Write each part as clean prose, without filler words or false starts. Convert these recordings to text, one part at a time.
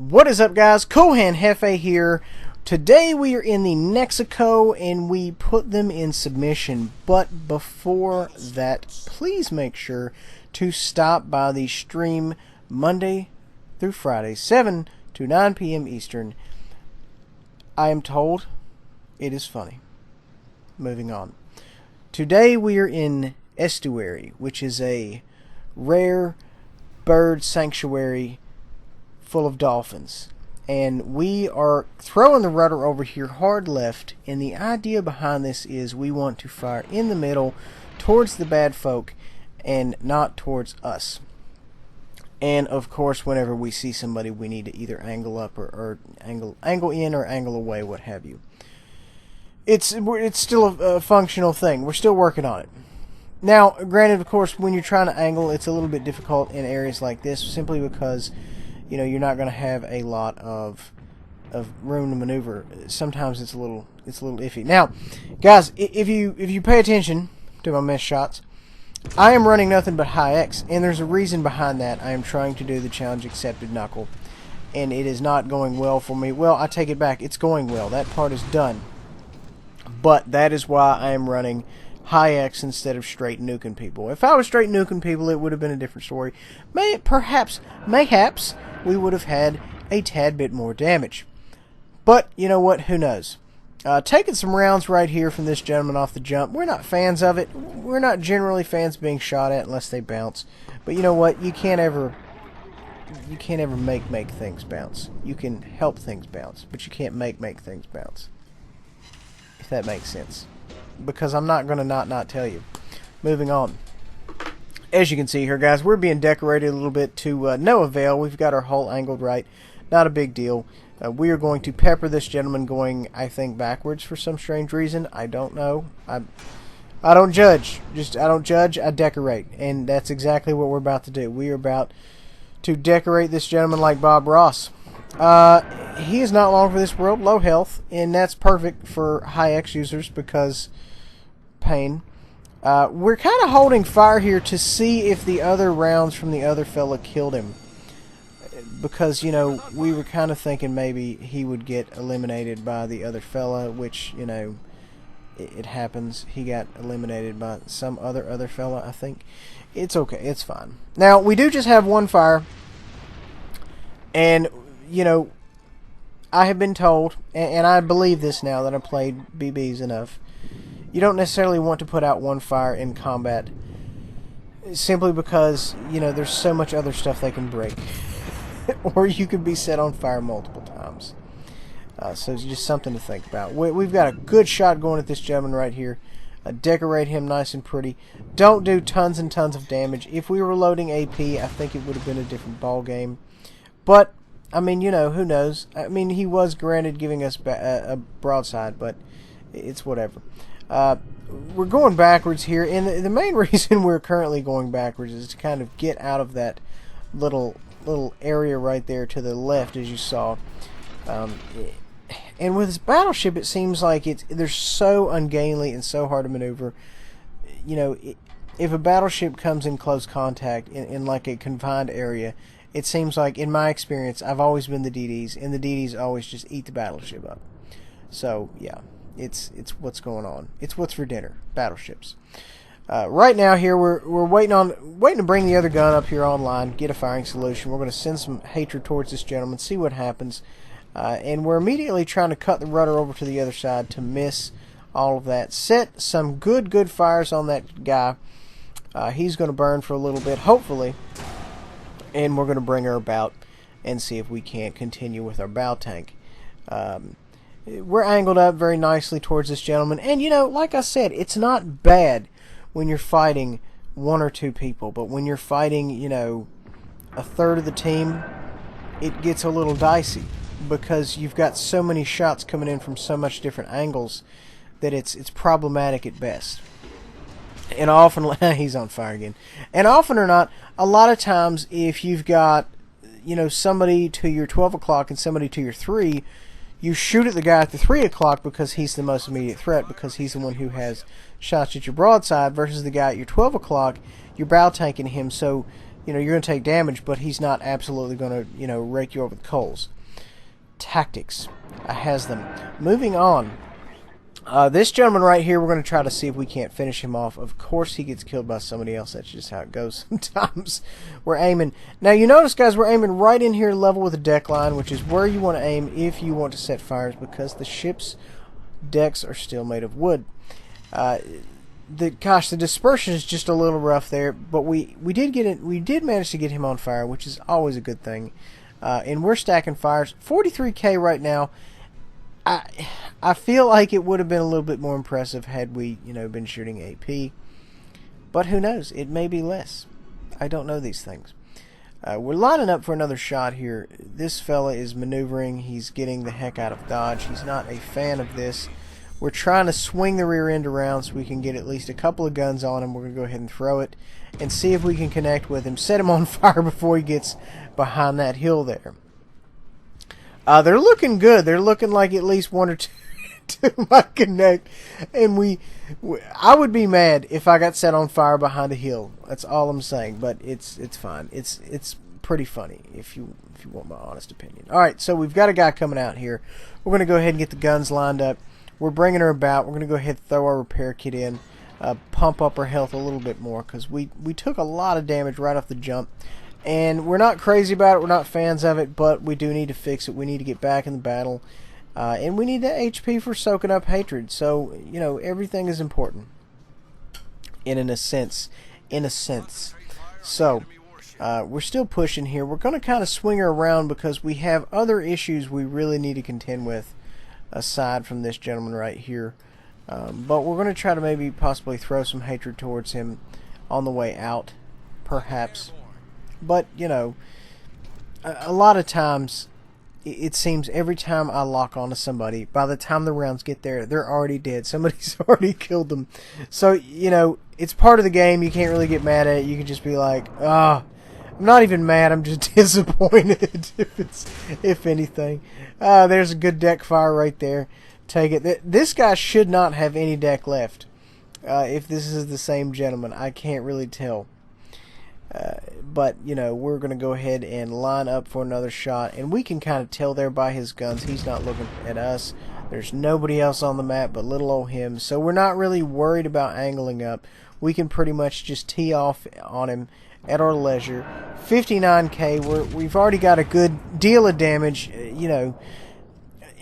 What is up, guys? Kohan Hefe here. Today we are in the Mexico and we put them in submission. But before that, please make sure to stop by the stream Monday through Friday, 7 to 9 p.m. Eastern. I am told it is funny. Moving on. Today we are in Estuary, which is a rare bird sanctuary full of dolphins, and we are throwing the rudder over here hard left, and the idea behind this is we want to fire in the middle towards the bad folk and not towards us. And of course, whenever we see somebody, we need to either angle up or angle in or angle away, what have you. It's still a functional thing. We're still working on it. Now, granted, of course, when you're trying to angle, it's a little bit difficult in areas like this, simply because you're not going to have a lot of room to maneuver. Sometimes it's a little iffy. Now, guys, if you pay attention to my missed shots, I am running nothing but high X, and there's a reason behind that. I am trying to do the challenge accepted knuckle, and it is not going well for me. Well, I take it back. It's going well. That part is done. But that is why I am running high X instead of straight nuking people. If I was straight nuking people, it would have been a different story. Mayhaps, we would have had a tad bit more damage. But, you know what? Who knows? Taking some rounds right here from this gentleman off the jump. We're not fans of it. We're not generally fans of being shot at unless they bounce. But you know what? You can't ever make things bounce. You can help things bounce, but you can't make things bounce. If that makes sense. Because I'm not going to not tell you. Moving on. As you can see here, guys, we're being decorated a little bit to no avail. We've got our hull angled right. Not a big deal. We are going to pepper this gentleman going, I think, backwards for some strange reason. I don't know. I don't judge. I don't judge. I decorate. And that's exactly what we're about to do. We are about to decorate this gentleman like Bob Ross. He is not long for this world. Low health. And that's perfect for high X users because pain. We're kind of holding fire here to see if the other rounds from the other fella killed him. Because, we were kind of thinking maybe he would get eliminated by the other fella, which, it happens. He got eliminated by some other fella, I think. It's okay. It's fine. Now, we do just have one fire. And, I have been told, and I believe this now that I've played BBs enough, you don't necessarily want to put out one fire in combat simply because, there's so much other stuff they can break. Or you could be set on fire multiple times. So it's just something to think about. We've got a good shot going at this gentleman right here. Decorate him nice and pretty. Don't do tons and tons of damage. If we were loading AP, I think it would have been a different ball game. But, I mean, who knows? I mean, he was granted giving us a broadside, but it's whatever. We're going backwards here, and the main reason we're currently going backwards is to kind of get out of that little area right there to the left, as you saw. And with this battleship, it seems like they're so ungainly and so hard to maneuver. If a battleship comes in close contact in like a confined area, it seems like, in my experience, I've always been the DDs, and the DDs always just eat the battleship up. So, yeah. It's what's going on. It's what's for dinner. Battleships. Right now here we're waiting to bring the other gun up here online, get a firing solution. We're going to send some hatred towards this gentleman, see what happens, and we're immediately trying to cut the rudder over to the other side to miss all of that. Set some good fires on that guy. He's going to burn for a little bit, hopefully, and we're going to bring her about and see if we can't continue with our bow tank. We're angled up very nicely towards this gentleman. And, like I said, it's not bad when you're fighting one or two people. But when you're fighting, a third of the team, it gets a little dicey. Because you've got so many shots coming in from so much different angles that it's problematic at best. And often, he's on fire again. And often or not, a lot of times if you've got, somebody to your 12 o'clock and somebody to your 3, you shoot at the guy at the 3 o'clock because he's the most immediate threat, because he's the one who has shots at your broadside, versus the guy at your 12 o'clock, you're bow tanking him, so you're going to take damage, but he's not absolutely going to rake you over the coals. tactics has them. Moving on. This gentleman right here, we're going to try to see if we can't finish him off. Of course, he gets killed by somebody else. That's just how it goes sometimes. We're aiming. Now, you notice, guys, we're aiming right in here level with the deck line, which is where you want to aim if you want to set fires, because the ship's decks are still made of wood. Gosh, the dispersion is just a little rough there, but we did manage to get him on fire, which is always a good thing. And we're stacking fires. 43k right now. I feel like it would have been a little bit more impressive had we, been shooting AP. But who knows? It may be less. I don't know these things. We're lining up for another shot here. This fella is maneuvering. He's getting the heck out of dodge. He's not a fan of this. We're trying to swing the rear end around so we can get at least a couple of guns on him. We're going to go ahead and throw it and see if we can connect with him. Set him on fire before he gets behind that hill there. They're looking good. They're looking like at least one or two might connect. And I would be mad if I got set on fire behind a hill. That's all I'm saying. But it's fine. It's pretty funny if you want my honest opinion. All right, so we've got a guy coming out here. We're going to go ahead and get the guns lined up. We're bringing her about. We're going to go ahead and throw our repair kit in, pump up our health a little bit more, because we took a lot of damage right off the jump. And we're not crazy about it. We're not fans of it, but we do need to fix it. We need to get back in the battle. And we need that HP for soaking up hatred. So, everything is important. In a sense. So, we're still pushing here. We're going to kind of swing her around because we have other issues we really need to contend with aside from this gentleman right here. But we're going to try to maybe possibly throw some hatred towards him on the way out, perhaps. But, a lot of times, it seems every time I lock onto somebody, by the time the rounds get there, they're already dead. Somebody's already killed them. So, it's part of the game. You can't really get mad at it. You can just be like, I'm not even mad. I'm just disappointed, if anything. There's a good deck fire right there. Take it. This guy should not have any deck left. If this is the same gentleman, I can't really tell. But, we're going to go ahead and line up for another shot. And we can kind of tell there by his guns. He's not looking at us. There's nobody else on the map but little old him. So we're not really worried about angling up. We can pretty much just tee off on him at our leisure. 59k. We've already got a good deal of damage, And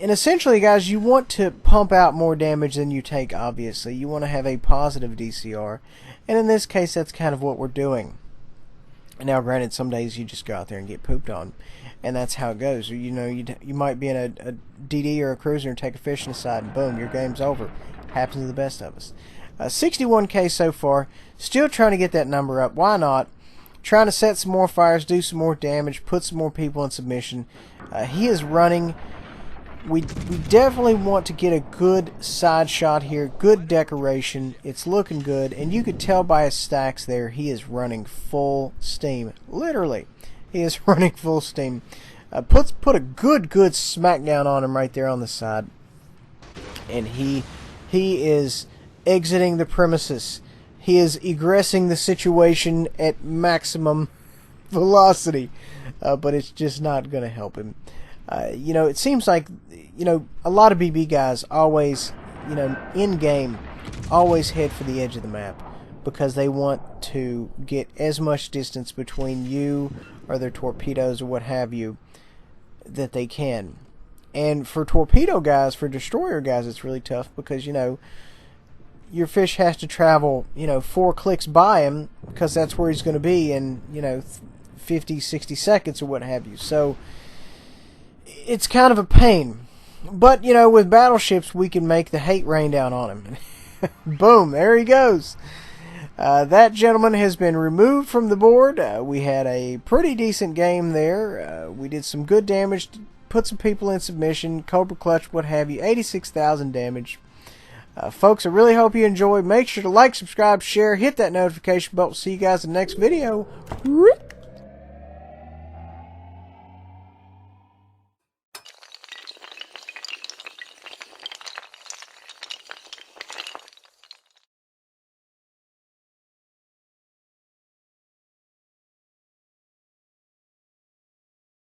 essentially, guys, you want to pump out more damage than you take, obviously. You want to have a positive DCR. And in this case, that's kind of what we're doing. Now, granted, some days you just go out there and get pooped on, and that's how it goes. You might be in a DD or a cruiser and take a fishing aside, and boom, your game's over. Happens to the best of us. 61k so far. Still trying to get that number up. Why not? Trying to set some more fires, do some more damage, put some more people in submission. He is running. We definitely want to get a good side shot here, good decoration. It's looking good, and you could tell by his stacks there he is running full steam. Literally, he is running full steam. Put a good smackdown on him right there on the side, and he is exiting the premises. He is egressing the situation at maximum velocity, but it's just not going to help him. It seems like, a lot of BB guys always, in game, always head for the edge of the map because they want to get as much distance between you or their torpedoes or what have you that they can. And for torpedo guys, for destroyer guys, it's really tough because, your fish has to travel, 4 clicks by him because that's where he's going to be in, 50, 60 seconds or what have you. So it's kind of a pain. But, with battleships, we can make the hate rain down on him. Boom, there he goes. That gentleman has been removed from the board. We had a pretty decent game there. We did some good damage, put some people in submission, Cobra Clutch, what have you. 86,000 damage. Folks, I really hope you enjoyed. Make sure to like, subscribe, share, hit that notification bell. See you guys in the next video.